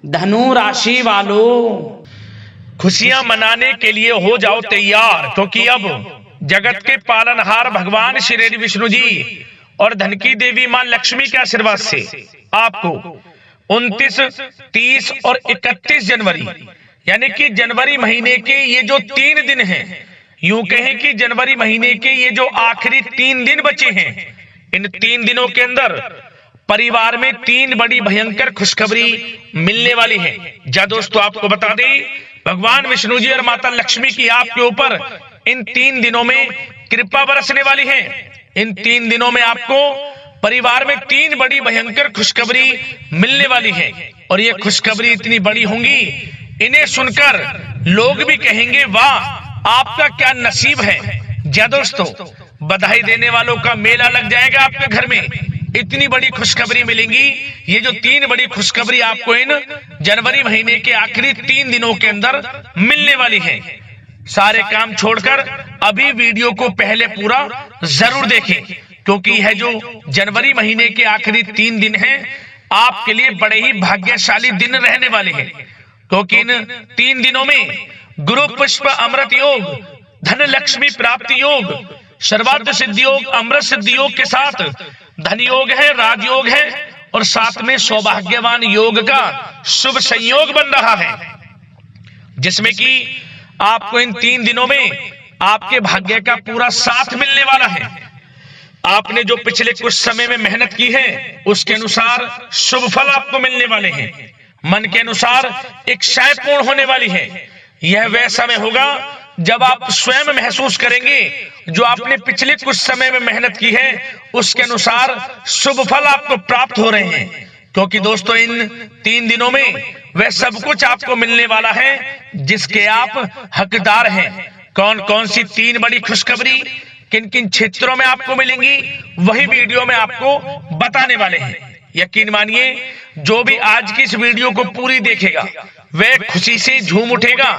धनु राशि वालों, खुशियां मनाने के लिए हो जाओ तैयार, क्योंकि अब जगत के पालनहार भगवान श्री विष्णु जी और धन की देवी मां लक्ष्मी के आशीर्वाद से आपको 29, 30 और 31 जनवरी यानी कि जनवरी महीने के ये जो 3 दिन हैं, यूं कहें कि जनवरी महीने के ये जो आखिरी 3 दिन बचे हैं, इन 3 दिनों के अंदर परिवार में 3 बड़ी भयंकर खुशखबरी मिलने वाली है। जा दोस्तों, आपको बता दें, भगवान विष्णु जी और माता लक्ष्मी की आपके ऊपर इन 3 दिनों में कृपा बरसने वाली है। इन 3 दिनों में आपको परिवार में 3 बड़ी भयंकर खुशखबरी मिलने वाली है, और ये खुशखबरी इतनी बड़ी होंगी, इन्हें सुनकर लोग भी कहेंगे वाह आपका क्या नसीब है। जा दोस्तों, बधाई देने वालों का मेला लग जाएगा आपके घर में, इतनी बड़ी खुशखबरी मिलेंगी। ये जो 3 बड़ी खुशखबरी आपको इन जनवरी महीने के आखिरी 3 दिनों के अंदर मिलने वाली है। सारे काम छोड़कर अभी वीडियो को पहले पूरा जरूर देखें, क्योंकि यह जो जनवरी महीने के आखिरी 3 दिन हैं, आपके लिए बड़े ही भाग्यशाली दिन रहने वाले हैं, क्योंकि इन 3 दिनों में गुरु पुष्प अमृत योग, धन लक्ष्मी प्राप्ति योग, सर्वार्थ सिद्धि योग, अमृत सिद्धि योग के साथ धन योग है, राजयोग है, और साथ में सौभाग्यवान योग का शुभ संयोग बन रहा है, जिसमें कि आपको इन 3 दिनों में आपके भाग्य का पूरा साथ मिलने वाला है। आपने जो पिछले कुछ समय में मेहनत की है, उसके अनुसार शुभ फल आपको मिलने वाले हैं। मन के अनुसार इच्छाएं पूर्ण होने वाली है। यह वह समय होगा जब आप स्वयं महसूस करेंगे जो आपने पिछले कुछ समय में मेहनत की है, उसके अनुसार शुभ फल आपको प्राप्त हो रहे हैं। क्योंकि दोस्तों, इन 3 दिनों में वह सब कुछ आपको मिलने वाला है जिसके आप हकदार हैं। कौन कौन सी 3 बड़ी खुशखबरी किन किन क्षेत्रों में आपको मिलेंगी, वही वीडियो में आपको बताने वाले हैं। यकीन मानिए, जो भी आज की इस वीडियो को पूरी देखेगा वह खुशी से झूम उठेगा,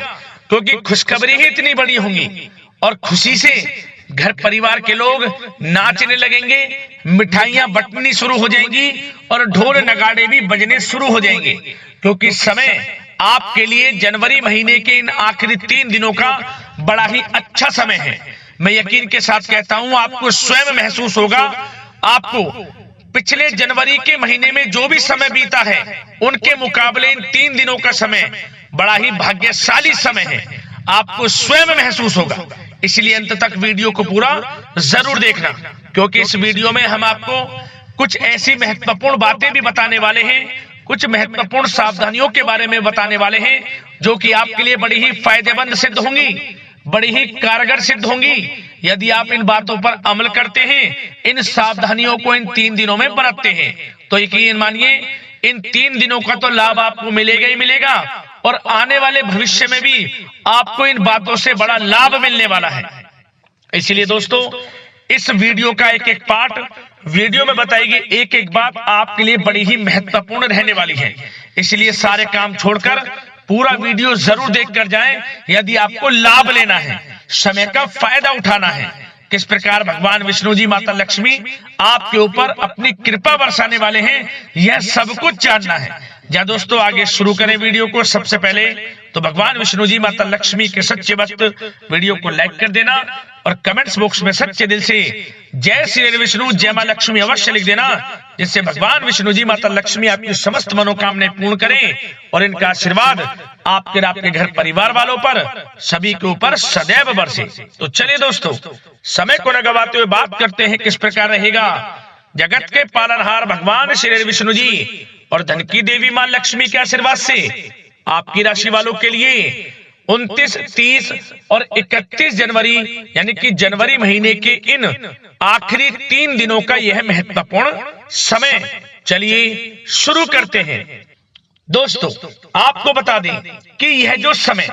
क्योंकि खुशखबरी ही इतनी बड़ी होंगी, और खुशी से घर परिवार के लोग नाचने लगेंगे, मिठाइयां बंटनी शुरू हो जाएंगी, और ढोल नगाड़े भी बजने शुरू हो जाएंगे, क्योंकि समय आपके लिए जनवरी महीने के इन आखिरी 3 दिनों का बड़ा ही अच्छा समय है। मैं यकीन के साथ कहता हूं, आपको स्वयं महसूस होगा, आपको पिछले जनवरी के महीने में जो भी समय बीता है, उनके मुकाबले इन 3 दिनों का समय बड़ा ही भाग्यशाली समय है। आपको स्वयं महसूस होगा। इसलिए अंत तक वीडियो को पूरा जरूर देखना, क्योंकि इस वीडियो में हम आपको कुछ ऐसी महत्वपूर्ण बातें भी बताने वाले हैं, कुछ महत्वपूर्ण सावधानियों के बारे में बताने वाले हैं, जो कि आपके लिए बड़ी ही फायदेमंद सिद्ध होंगी, बड़ी ही कारगर सिद्ध होंगी। यदि आप इन बातों पर अमल करते हैं, इन सावधानियों को इन 3 दिनों में बरतते हैं, तो यकीन मानिए इन 3 दिनों का तो लाभ आपको मिलेगा ही मिलेगा, और आने वाले भविष्य में भी आपको इन बातों से बड़ा लाभ मिलने वाला है। इसलिए दोस्तों, इस वीडियो का एक एक पार्ट वीडियो में बताई गई एक एक बात आपके लिए बड़ी ही महत्वपूर्ण रहने वाली है। इसलिए सारे काम छोड़कर पूरा वीडियो जरूर देखकर जाएं, यदि आपको लाभ लेना है, समय का फायदा उठाना है, किस प्रकार भगवान विष्णु जी, माता लक्ष्मी आपके ऊपर अपनी कृपा बरसाने वाले हैं, यह सब कुछ जानना है। जा दोस्तों, आगे शुरू करें वीडियो को। सबसे पहले तो भगवान विष्णु जी, माता लक्ष्मी के सच्चे भक्त वीडियो को लाइक कर देना, और कमेंट्स बॉक्स में सच्चे दिल से जय श्री विष्णु, जय मां लक्ष्मी अवश्य लिख देना, जिससे भगवान विष्णु जी, माता लक्ष्मी आपकी समस्त मनोकामनाएं पूर्ण करें, और इनका आशीर्वाद आपके घर परिवार वालों पर सभी के ऊपर सदैव बरसे। तो चलिए दोस्तों, समय को न गवाते हुए बात करते हैं किस प्रकार रहेगा जगत के पालनहार भगवान श्री विष्णु जी और धन की देवी मां लक्ष्मी के आशीर्वाद से आपकी राशि वालों के लिए 29, 30 और 31 जनवरी यानी कि जनवरी महीने के इन आखिरी 3 दिनों का यह महत्वपूर्ण समय। चलिए शुरू करते हैं। दोस्तों, आपको बता दें कि यह जो समय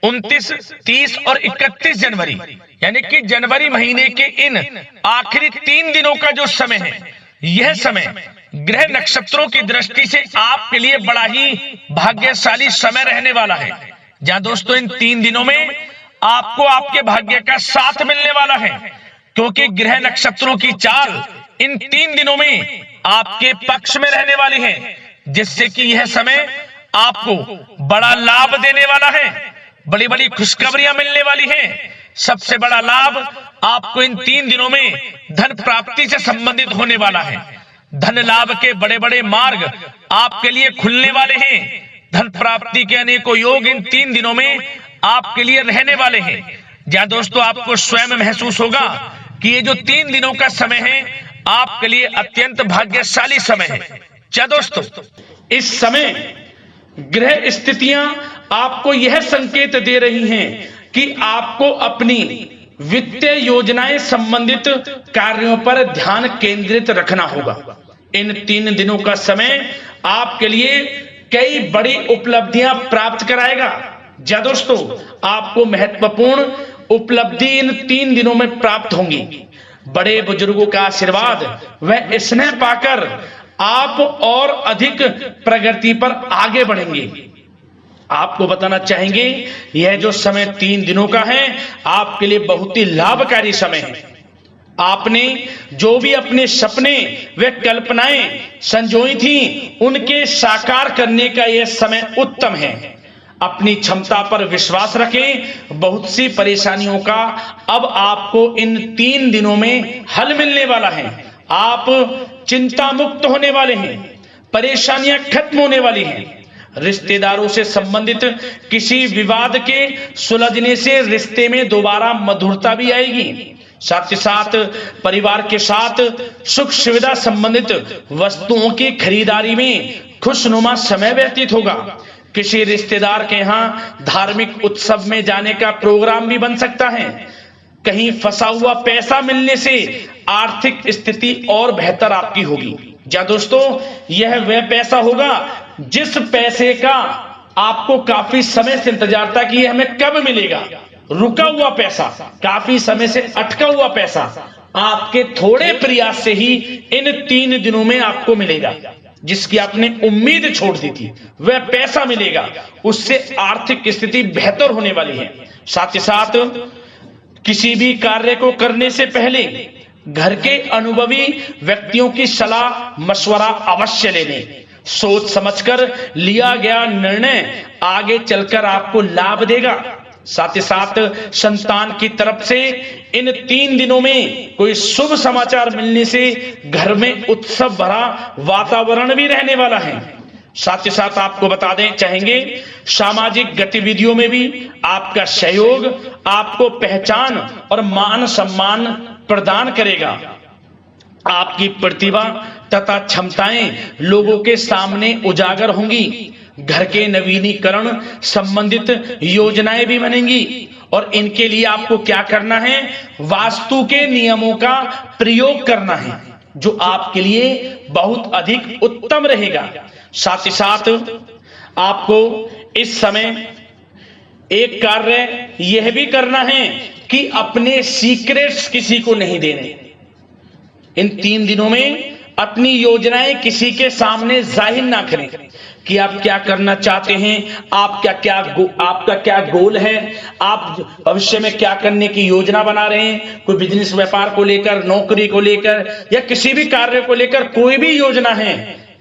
29, 30 और 31 जनवरी यानी कि जनवरी महीने के इन आखिरी 3 दिनों का जो समय है, यह समय ग्रह नक्षत्रों की दृष्टि से आपके लिए बड़ा ही भाग्यशाली समय रहने वाला है। जहां दोस्तों, इन 3 दिनों में आपको आपके भाग्य का साथ मिलने वाला है, क्योंकि ग्रह नक्षत्रों की चाल इन 3 दिनों में आपके पक्ष में रहने वाली है, जिससे कि यह समय आपको बड़ा लाभ देने वाला है, बड़ी बड़ी खुशखबरियां मिलने वाली हैं। सबसे बड़ा लाभ आपको इन 3 दिनों में धन प्राप्ति से संबंधित होने वाला है। धन लाभ के बड़े बड़े मार्ग आपके लिए खुलने वाले हैं। धन प्राप्ति के अनेकों योग इन 3 दिनों में आपके लिए रहने वाले हैं। जहां दोस्तों आपको स्वयं महसूस होगा कि ये जो 3 दिनों का समय है आपके लिए अत्यंत भाग्यशाली समय है। क्या दोस्तों, इस समय ग्रह स्थितियां आपको यह संकेत दे रही हैं कि आपको अपनी वित्तीय योजनाएं संबंधित कार्यों पर ध्यान केंद्रित रखना होगा। इन 3 दिनों का समय आपके लिए कई बड़ी उपलब्धियां प्राप्त कराएगा। जा दोस्तों, आपको महत्वपूर्ण उपलब्धि इन 3 दिनों में प्राप्त होंगी। बड़े बुजुर्गों का आशीर्वाद व स्नेह पाकर आप और अधिक प्रगति पर आगे बढ़ेंगे। आपको बताना चाहेंगे यह जो समय 3 दिनों का है आपके लिए बहुत ही लाभकारी समय है। आपने जो भी अपने सपने व कल्पनाएं संजोई थी उनके साकार करने का यह समय उत्तम है। अपनी क्षमता पर विश्वास रखें। बहुत सी परेशानियों का अब आपको इन 3 दिनों में हल मिलने वाला है। आप चिंता मुक्त होने वाले हैं। परेशानियां खत्म होने वाली हैं। रिश्तेदारों से संबंधित किसी विवाद के सुलझने से रिश्ते में दोबारा मधुरता भी आएगी। साथ ही साथ परिवार के साथ सुख सुविधा संबंधित वस्तुओं की खरीदारी में खुशनुमा समय व्यतीत होगा। किसी रिश्तेदार के यहाँ धार्मिक उत्सव में जाने का प्रोग्राम भी बन सकता है। कहीं फंसा हुआ पैसा मिलने से आर्थिक स्थिति और बेहतर आपकी होगी। जा दोस्तों, यह वह पैसा होगा जिस पैसे का आपको काफी समय से इंतजार था कि यह हमें कब मिलेगा। रुका हुआ पैसा, काफी समय से अटका हुआ पैसा आपके थोड़े प्रयास से ही इन 3 दिनों में आपको मिलेगा। जिसकी आपने उम्मीद छोड़ दी थी वह पैसा मिलेगा। उससे आर्थिक स्थिति बेहतर होने वाली है। साथ ही साथ किसी भी कार्य को करने से पहले घर के अनुभवी व्यक्तियों की सलाह मशवरा अवश्य ले लें। सोच समझकर लिया गया निर्णय आगे चलकर आपको लाभ देगा। साथ ही साथ संतान की तरफ से इन 3 दिनों में कोई शुभ समाचार मिलने से घर में उत्सव भरा वातावरण भी रहने वाला है। साथ ही साथ आपको बता दें चाहेंगे सामाजिक गतिविधियों में भी आपका सहयोग आपको पहचान और मान सम्मान प्रदान करेगा। आपकी प्रतिभा तथा क्षमताएं लोगों के सामने उजागर होंगी। घर के नवीनीकरण संबंधित योजनाएं भी बनेंगी और इनके लिए आपको क्या करना है, वास्तु के नियमों का प्रयोग करना है जो आपके लिए बहुत अधिक उत्तम रहेगा। साथ ही साथ आपको इस समय एक कार्य यह भी करना है कि अपने सीक्रेट्स किसी को नहीं देने। इन 3 दिनों में अपनी योजनाएं किसी के सामने जाहिर ना करें कि आप क्या करना चाहते हैं, आपका क्या गोल है, आप भविष्य में क्या करने की योजना बना रहे हैं। कोई बिजनेस व्यापार को लेकर, नौकरी को लेकर या किसी भी कार्य को लेकर कोई भी योजना है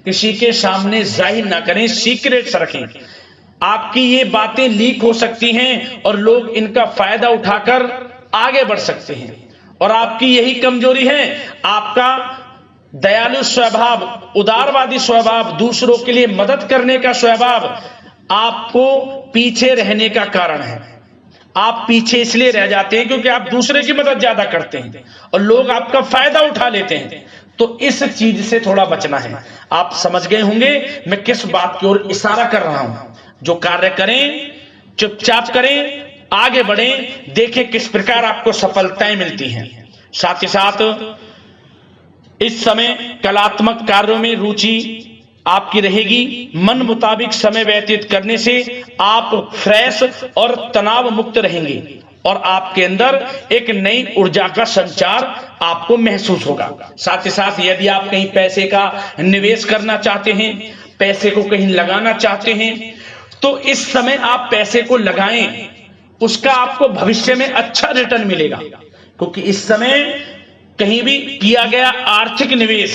किसी के सामने जाहिर ना करें, सीक्रेट्स रखें। आपकी ये बातें लीक हो सकती हैं और लोग इनका फायदा उठाकर आगे बढ़ सकते हैं। और आपकी यही कमजोरी है, आपका दयालु स्वभाव, उदारवादी स्वभाव, दूसरों के लिए मदद करने का स्वभाव आपको पीछे रहने का कारण है। आप पीछे इसलिए रह जाते हैं क्योंकि आप दूसरे की मदद ज्यादा करते हैं और लोग आपका फायदा उठा लेते हैं। तो इस चीज से थोड़ा बचना है। आप समझ गए होंगे मैं किस बात की ओर इशारा कर रहा हूं। जो कार्य करें चुपचाप करें, आगे बढ़ें, देखें किस प्रकार आपको सफलताएं मिलती हैं। साथ ही साथ इस समय कलात्मक कार्यों में रुचि आपकी रहेगी। मन मुताबिक समय व्यतीत करने से आप फ्रेश और तनाव मुक्त रहेंगे और आपके अंदर एक नई ऊर्जा का संचार आपको महसूस होगा। साथ ही साथ यदि आप कहीं पैसे का निवेश करना चाहते हैं, पैसे को कहीं लगाना चाहते हैं, तो इस समय आप पैसे को लगाएं, उसका आपको भविष्य में अच्छा रिटर्न मिलेगा। क्योंकि इस समय कहीं भी किया गया आर्थिक निवेश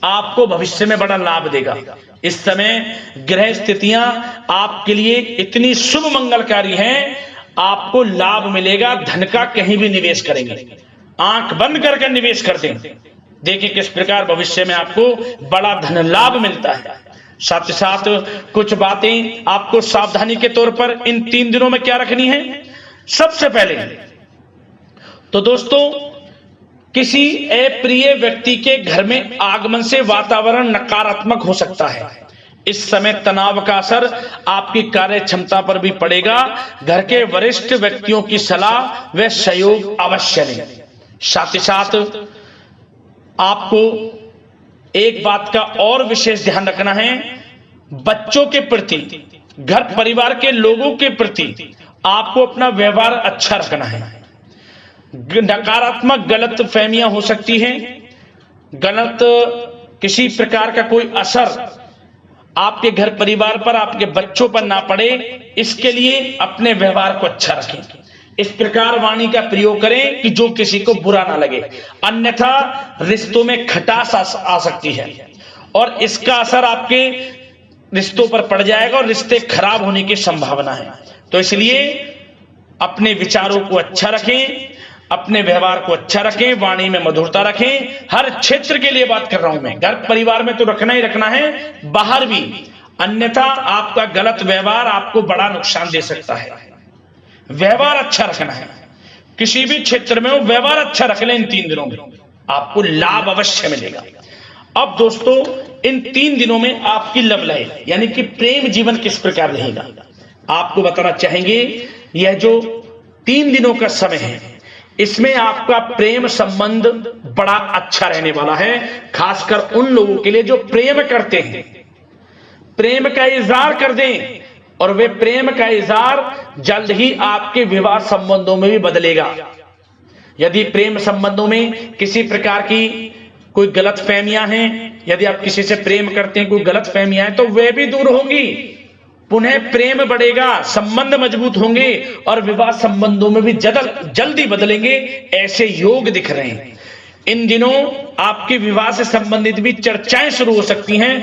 आपको भविष्य में बड़ा लाभ देगा। इस समय ग्रह स्थितियां आपके लिए इतनी शुभ मंगलकारी हैं, आपको लाभ मिलेगा। धन का कहीं भी निवेश करेंगे, आंख बंद करके निवेश कर दें, देखिए किस प्रकार भविष्य में आपको बड़ा धन लाभ मिलता है। साथ ही साथ कुछ बातें आपको सावधानी के तौर पर इन 3 दिनों में क्या रखनी है। सबसे पहले तो दोस्तों, किसी अप्रिय व्यक्ति के घर में आगमन से वातावरण नकारात्मक हो सकता है। इस समय तनाव का असर आपकी कार्य क्षमता पर भी पड़ेगा। घर के वरिष्ठ व्यक्तियों की सलाह व सहयोग अवश्य लें। साथ ही साथ आपको एक बात का और विशेष ध्यान रखना है, बच्चों के प्रति, घर परिवार के लोगों के प्रति आपको अपना व्यवहार अच्छा रखना है। नकारात्मक गलत फहमियां हो सकती हैं, गलत किसी प्रकार का कोई असर आपके घर परिवार पर, आपके बच्चों पर ना पड़े, इसके लिए अपने व्यवहार को अच्छा रखें। इस प्रकार वाणी का प्रयोग करें कि जो किसी को बुरा ना लगे, अन्यथा रिश्तों में खटास आ सकती है और इसका असर आपके रिश्तों पर पड़ जाएगा और रिश्ते खराब होने की संभावना है। तो इसलिए अपने विचारों को अच्छा रखें, अपने व्यवहार को अच्छा रखें, वाणी में मधुरता रखें। हर क्षेत्र के लिए बात कर रहा हूं मैं, घर परिवार में तो रखना ही रखना है, बाहर भी, अन्यथा आपका गलत व्यवहार आपको बड़ा नुकसान दे सकता है। व्यवहार अच्छा रखना है, किसी भी क्षेत्र में हो व्यवहार अच्छा रख लें। इन 3 दिनों में आपको लाभ अवश्य मिलेगा। अब दोस्तों, इन 3 दिनों में आपकी लव लाइफ यानी कि प्रेम जीवन किस प्रकार रहेगा, आपको बताना चाहेंगे। यह जो 3 दिनों का समय है, इसमें आपका प्रेम संबंध बड़ा अच्छा रहने वाला है, खासकर उन लोगों के लिए जो प्रेम करते हैं। प्रेम का इजहार कर दें और वे प्रेम का इजहार जल्द ही आपके विवाह संबंधों में भी बदलेगा। यदि प्रेम संबंधों में किसी प्रकार की कोई गलत फहमियां हैं, यदि आप किसी से प्रेम करते हैं, कोई गलत फहमियां हैं, तो वे भी दूर होंगी, पुनः प्रेम बढ़ेगा, संबंध मजबूत होंगे और विवाह संबंधों में भी जल्दी बदलेंगे। ऐसे योग दिख रहे हैं। इन दिनों आपके विवाह से संबंधित भी चर्चाएं शुरू हो सकती हैं।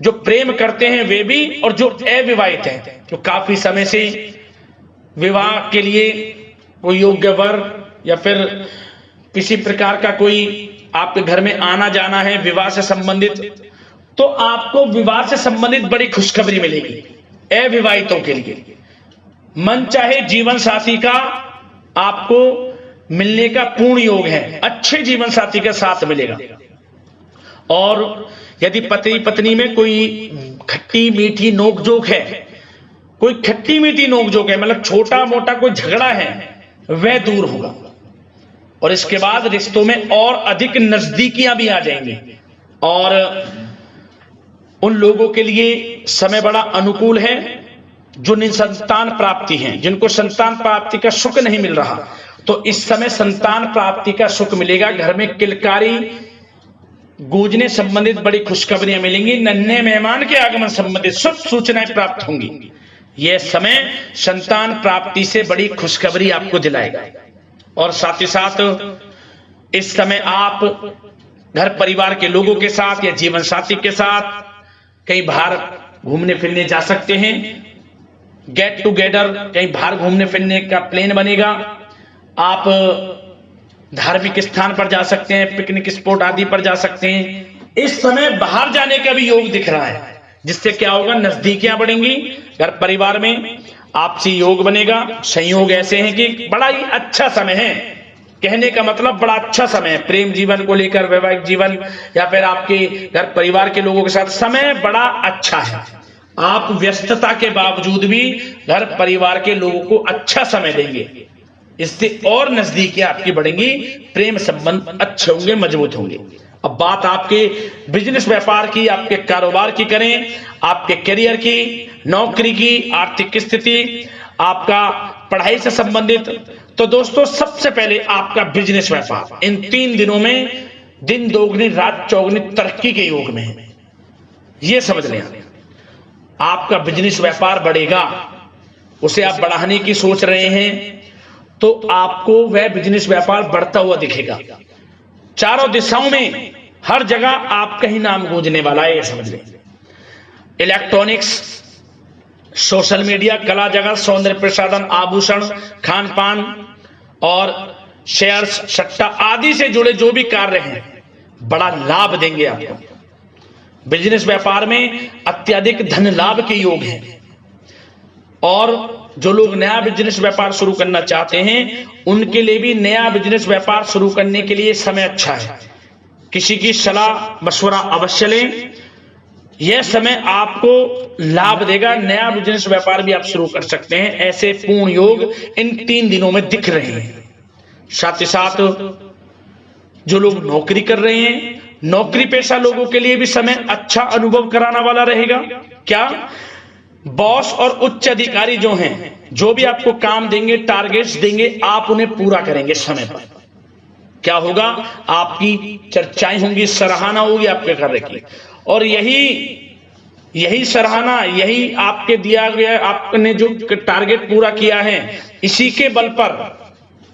जो प्रेम करते हैं वे भी, और जो अविवाहित हैं, जो काफी समय से विवाह के लिए कोई योग्य वर या फिर किसी प्रकार का कोई आपके घर में आना जाना है विवाह से संबंधित, तो आपको विवाह से संबंधित बड़ी खुशखबरी मिलेगी। अविवाहितों के लिए मन चाहे जीवन साथी का आपको मिलने का पूर्ण योग है, अच्छे जीवन साथी का साथ मिलेगा। और यदि पति पत्नी में कोई खट्टी मीठी नोकझोंक है, कोई खट्टी मीठी नोकझोंक है, मतलब छोटा मोटा कोई झगड़ा है, वह दूर होगा और इसके बाद रिश्तों में और अधिक नजदीकियां भी आ जाएंगी। और उन लोगों के लिए समय बड़ा अनुकूल है जो निसंतान प्राप्ति हैं, जिनको संतान प्राप्ति का सुख नहीं मिल रहा, तो इस समय संतान प्राप्ति का सुख मिलेगा। घर में किलकारी गूंजने संबंधित बड़ी खुशखबरियां मिलेंगी। नन्हे मेहमान के आगमन संबंधित शुभ सूचनाएं प्राप्त होंगी। यह समय संतान प्राप्ति से बड़ी खुशखबरी आपको दिलाएगा। और साथ ही साथ इस समय आप घर परिवार के लोगों के साथ या जीवन साथी के साथ कहीं बाहर घूमने फिरने जा सकते हैं। गेट टुगेदर, कहीं बाहर घूमने फिरने का प्लान बनेगा। आप धार्मिक स्थान पर जा सकते हैं, पिकनिक स्पॉट आदि पर जा सकते हैं। इस समय बाहर जाने का भी योग दिख रहा है, जिससे क्या होगा, नजदीकियां बढ़ेंगी, घर परिवार में आपसी योग बनेगा। संयोग ऐसे हैं कि बड़ा ही अच्छा समय है, कहने का मतलब बड़ा अच्छा समय है। प्रेम जीवन को लेकर, वैवाहिक जीवन या फिर आपके घर परिवार के लोगों के साथ समय बड़ा अच्छा है। आप व्यस्तता के बावजूद भी घर परिवार के लोगों को अच्छा समय देंगे, इससे और नजदीकियां आपकी बढ़ेंगी, प्रेम संबंध अच्छे होंगे, मजबूत होंगे। अब बात आपके बिजनेस व्यापार की, आपके कारोबार की करें, आपके करियर की, नौकरी की, आर्थिक स्थिति, आपका पढ़ाई से संबंधित, तो दोस्तों सबसे पहले आपका बिजनेस व्यापार इन 3 दिनों में दिन दोगुनी रात चौगुनी तरक्की के योग में है। यह समझ लें, आपका बिजनेस व्यापार बढ़ेगा, उसे आप बढ़ाने की सोच रहे हैं तो आपको वह बिजनेस व्यापार बढ़ता हुआ दिखेगा। चारों दिशाओं में हर जगह आपका ही नाम गूंजने वाला है, ये समझ लें। इलेक्ट्रॉनिक्स, सोशल मीडिया, कला जगत, सौंदर्य प्रसाधन, आभूषण, खान पान और शेयर्स, सट्टा आदि से जुड़े जो भी कार्य हैं बड़ा लाभ देंगे आपको। बिजनेस व्यापार में अत्यधिक धन लाभ के योग हैं और जो लोग नया बिजनेस व्यापार शुरू करना चाहते हैं उनके लिए भी नया बिजनेस व्यापार शुरू करने के लिए समय अच्छा है। किसी की सलाह मशवरा अवश्य लें, यह समय आपको लाभ देगा। नया बिजनेस व्यापार भी आप शुरू कर सकते हैं, ऐसे पूर्ण योग इन 3 दिनों में दिख रहे हैं। साथ ही साथ जो लोग नौकरी कर रहे हैं, नौकरी पेशा लोगों के लिए भी समय अच्छा अनुभव कराने वाला रहेगा। क्या बॉस और उच्च अधिकारी जो हैं, जो भी आपको काम देंगे, टारगेट्स देंगे, आप उन्हें पूरा करेंगे समय पर। क्या होगा, आपकी चर्चाएं होंगी, सराहना होगी आपके कार्य की, और यही सराहना, यही आपके दिया गया, आपने जो टारगेट पूरा किया है, इसी के बल पर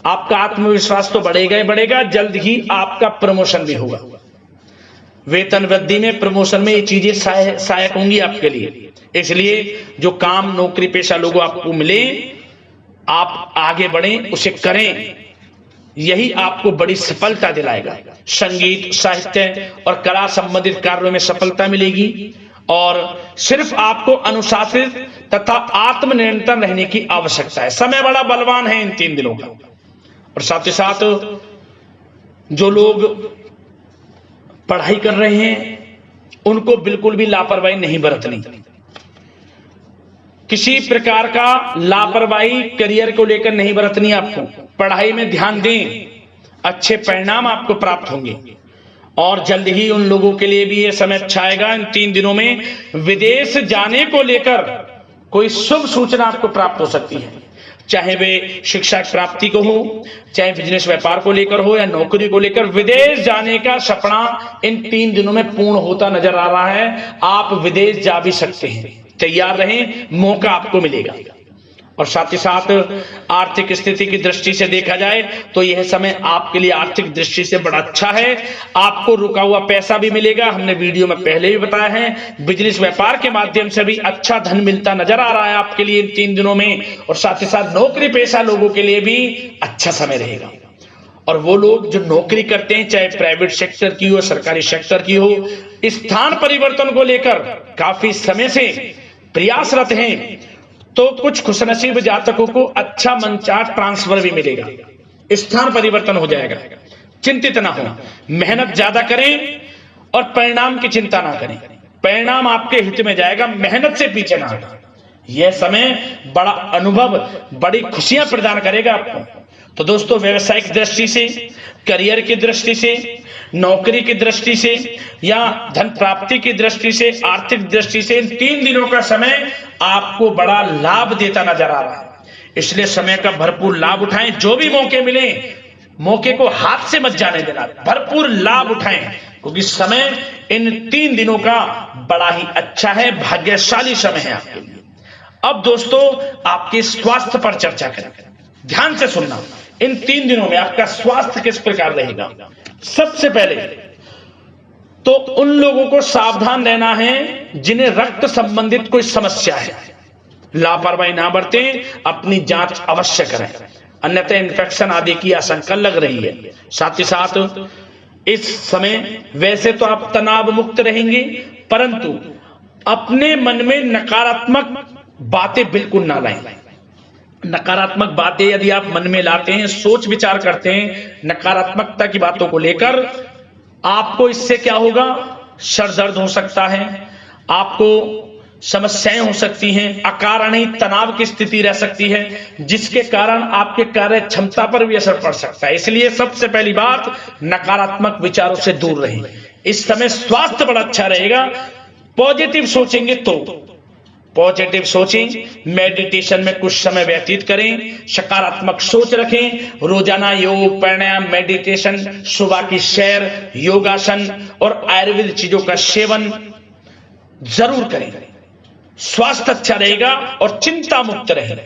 आपका आत्मविश्वास तो बढ़ेगा ही बढ़ेगा। जल्द ही आपका प्रमोशन भी होगा। वेतन वृद्धि में, प्रमोशन में ये चीजें सहायक होंगी आपके लिए। इसलिए जो काम नौकरी पेशा लोगों आपको मिले, आप आगे बढ़ें, उसे करें, यही आपको बड़ी सफलता दिलाएगा। संगीत, साहित्य और कला संबंधित कार्यों में सफलता मिलेगी और सिर्फ आपको अनुशासित तथा आत्मनियंत्रण रहने की आवश्यकता है। समय बड़ा बलवान है इन 3 दिनों का। और साथ ही साथ जो लोग पढ़ाई कर रहे हैं उनको बिल्कुल भी लापरवाही नहीं बरतनी। किसी प्रकार का लापरवाही करियर को लेकर नहीं बरतनी। आपको पढ़ाई में ध्यान दें, अच्छे परिणाम आपको प्राप्त होंगे। और जल्द ही उन लोगों के लिए भी यह समय अच्छा आएगा। इन 3 दिनों में विदेश जाने को लेकर कोई शुभ सूचना आपको प्राप्त हो सकती है, चाहे वे शिक्षा प्राप्ति को हो, चाहे बिजनेस व्यापार को लेकर हो या नौकरी को लेकर। विदेश जाने का सपना इन 3 दिनों में पूर्ण होता नजर आ रहा है। आप विदेश जा भी सकते हैं, तैयार रहें, मौका आपको मिलेगा। और साथ ही साथ आर्थिक स्थिति की दृष्टि से देखा जाए तो यह समय आपके लिए आर्थिक दृष्टि से बड़ा अच्छा है। आपको रुका हुआ पैसा भी मिलेगा, हमने वीडियो में पहले भी बताया है। बिजनेस व्यापार के माध्यम से भी अच्छा धन मिलता नजर आ रहा है आपके लिए इन 3 दिनों में। और साथ ही साथ नौकरी पेशा लोगों के लिए भी अच्छा समय रहेगा। और वो लोग जो नौकरी करते हैं, चाहे प्राइवेट सेक्टर की हो, सरकारी सेक्टर की हो, स्थान परिवर्तन को लेकर काफी समय से प्रयासरत हैं, तो कुछ खुशनसीब जातकों को अच्छा मनचाट ट्रांसफर भी मिलेगा, स्थान परिवर्तन हो जाएगा। चिंतित ना हो, मेहनत ज्यादा करें और परिणाम की चिंता ना करें। परिणाम आपके हित में जाएगा, मेहनत से पीछे ना हटें। यह समय बड़ा अनुभव, बड़ी खुशियां प्रदान करेगा आपको। तो दोस्तों, व्यवसायिक दृष्टि से, करियर की दृष्टि से, नौकरी की दृष्टि से या धन प्राप्ति की दृष्टि से, आर्थिक दृष्टि से इन 3 दिनों का समय आपको बड़ा लाभ देता नजर आ रहा है। इसलिए समय का भरपूर लाभ उठाएं। जो भी मौके मिले, मौके को हाथ से मत जाने देना, भरपूर लाभ उठाएं, क्योंकि समय इन 3 दिनों का बड़ा ही अच्छा है, भाग्यशाली समय है आपके लिए। अब दोस्तों, आपके स्वास्थ्य पर चर्चा करें। ध्यान से सुनना, इन 3 दिनों में आपका स्वास्थ्य किस प्रकार रहेगा। सबसे पहले तो उन लोगों को सावधान रहना है जिन्हें रक्त संबंधित कोई समस्या है। लापरवाही ना बरतें, अपनी जांच अवश्य करें, अन्यथा इन्फेक्शन आदि की आशंका लग रही है। साथ ही साथ इस समय वैसे तो आप तनाव मुक्त रहेंगे, परंतु अपने मन में नकारात्मक बातें बिल्कुल ना लाएं। नकारात्मक बातें यदि आप मन में लाते हैं, सोच विचार करते हैं नकारात्मकता की बातों को लेकर, आपको इससे क्या होगा, सर दर्द हो सकता है, आपको समस्याएं हो सकती हैं, अकारणीय तनाव की स्थिति रह सकती है, जिसके कारण आपके कार्य क्षमता पर भी असर पड़ सकता है। इसलिए सबसे पहली बात, नकारात्मक विचारों से दूर रहें। इस समय स्वास्थ्य बड़ा अच्छा रहेगा। पॉजिटिव सोचेंगे तो पॉजिटिव सोचें, मेडिटेशन में कुछ समय व्यतीत करें, सकारात्मक सोच रखें, रोजाना योग, प्राणायाम, मेडिटेशन, सुबह की सैर, योगासन और आयुर्वेद चीजों का सेवन जरूर करें। स्वास्थ्य अच्छा रहेगा और चिंता मुक्त रहें।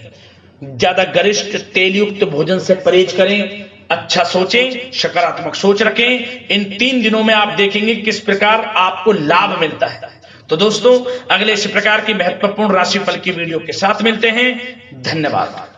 ज्यादा गरिष्ठ तेलयुक्त भोजन से परहेज करें, अच्छा सोचें, सकारात्मक सोच रखें। इन 3 दिनों में आप देखेंगे किस प्रकार आपको लाभ मिलता है। तो दोस्तों, अगले इस प्रकार की महत्वपूर्ण राशिफल की वीडियो के साथ मिलते हैं। धन्यवाद।